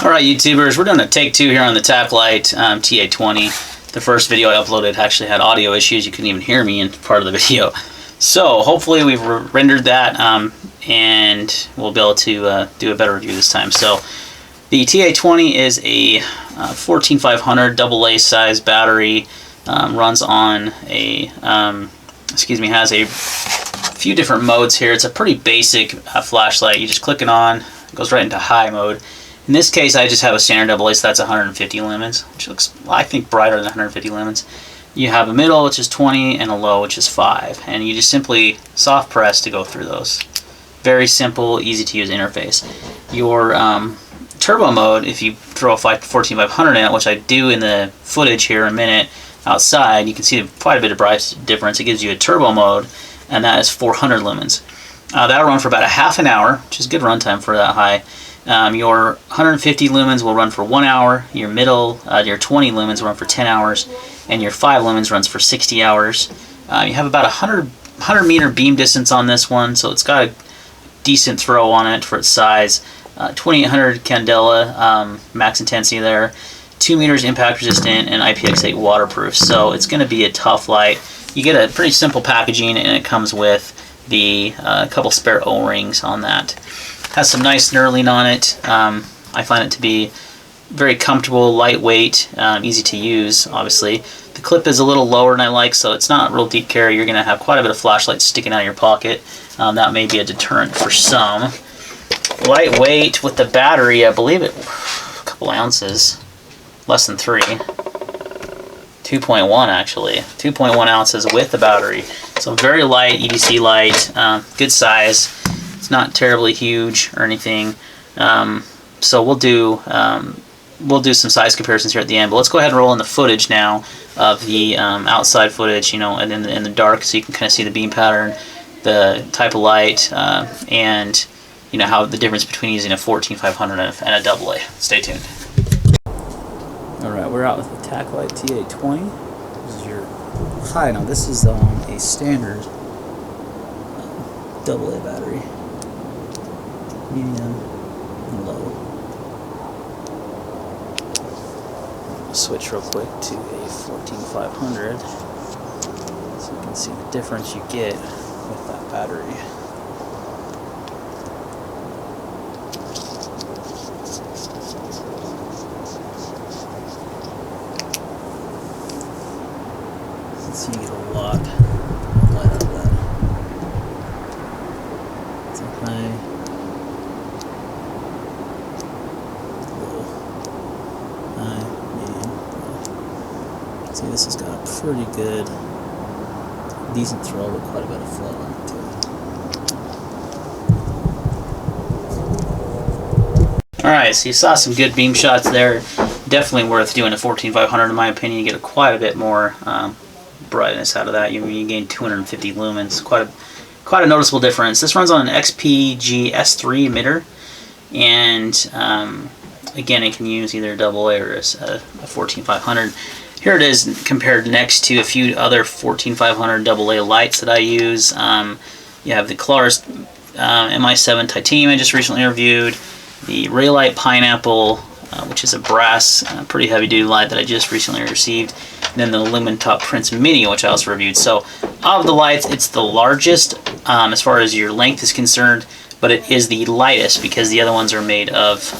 Alright YouTubers, we're doing a take two here on the Taklite Ta20. The first video I uploaded actually had audio issues. You couldn't even hear me in part of the video. So hopefully we've rendered that and we'll be able to do a better review this time. So the Ta20 is a 14500 AA size battery. Runs on a, has a few different modes here. It's a pretty basic flashlight. You just click it on, it goes right into high mode. In this case, I just have a standard AA, so that's 150 lumens, which looks, I think, brighter than 150 lumens. You have a middle, which is 20, and a low, which is 5. And you just simply soft press to go through those. Very simple, easy to use interface. Your turbo mode, if you throw a 14500 in it, which I do in the footage here in a minute outside, you can see quite a bit of price difference. It gives you a turbo mode, and that is 400 lumens. That'll run for about a half an hour, which is good runtime for that high. Your 150 lumens will run for 1 hour, your middle, your 20 lumens will run for 10 hours, and your 5 lumens runs for 60 hours. You have about 100 meter beam distance on this one, so it's got a decent throw on it for its size. 2800 candela max intensity there, 2 meters impact resistant, and IPX8 waterproof, so it's going to be a tough light. You get a pretty simple packaging, and it comes with the couple spare O-rings on that. Has some nice knurling on it. I find it to be very comfortable, lightweight, easy to use, obviously. The clip is a little lower than I like, so it's not real deep carry. You're going to have quite a bit of flashlight sticking out of your pocket. That may be a deterrent for some. Lightweight with the battery, I believe it, a couple ounces, less than 3. 2.1 actually, 2.1 ounces with the battery. So very light, EDC light, good size. It's not terribly huge or anything. So we'll do some size comparisons here at the end. But let's go ahead and roll in the footage now of the outside footage, and in the dark, so you can kind of see the beam pattern, the type of light, and how the difference between using a 14500 and a AA. Stay tuned. All right, we're out with the Taklite Ta20. This is your high. Now this is a standard AA battery. Medium and low. Switch real quick to a 14500 so you can see the difference you get with that battery. So you get a lot of light out of that. It's a high, low, high, medium, low. See, this has got a pretty good, decent throw, but quite a bit of flow on it too. Alright, so you saw some good beam shots there. Definitely worth doing a 14500 in my opinion. You get quite a bit more brightness out of that. You gain 250 lumens. Quite a noticeable difference. This runs on an XPG S3 emitter, and again, it can use either a AA or a 14500. Here it is compared next to a few other 14500 AA lights that I use. You have the Clarus MI7 Titanium I just recently reviewed, the Raylight Pineapple, which is a brass, pretty heavy-duty light that I just recently received, and then the Lumentop Prince Mini, which I also reviewed. So, of the lights, it's the largest as far as your length is concerned, but it is the lightest because the other ones are made of,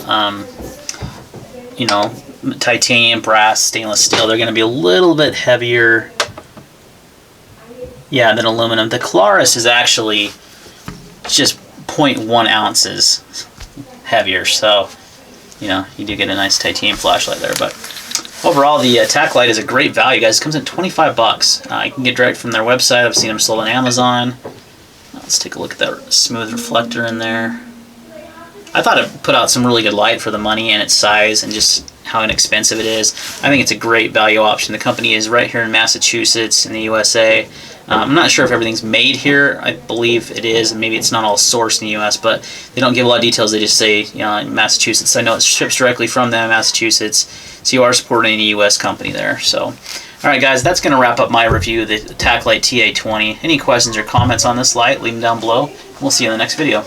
titanium, brass, stainless steel. They're going to be a little bit heavier, than aluminum. The Clarus is actually just 0.1 ounces heavier, so you do get a nice titanium flashlight there. But overall, the Taklite is a great value, guys. It comes in 25 bucks. You can get direct from their website. I've seen them sold on Amazon. Let's take a look at that smooth reflector in there. I thought it put out some really good light for the money and its size and just how inexpensive it is. I think it's a great value option. The company is right here in Massachusetts in the USA. I'm not sure if everything's made here. I believe it is, and maybe it's not all sourced in the U.S., but they don't give a lot of details. They just say, in Massachusetts. I know it ships directly from them, Massachusetts, so you are supporting a U.S. company there. So, alright guys, that's going to wrap up my review of the Taklite Ta20. Any questions or comments on this light, leave them down below. We'll see you in the next video.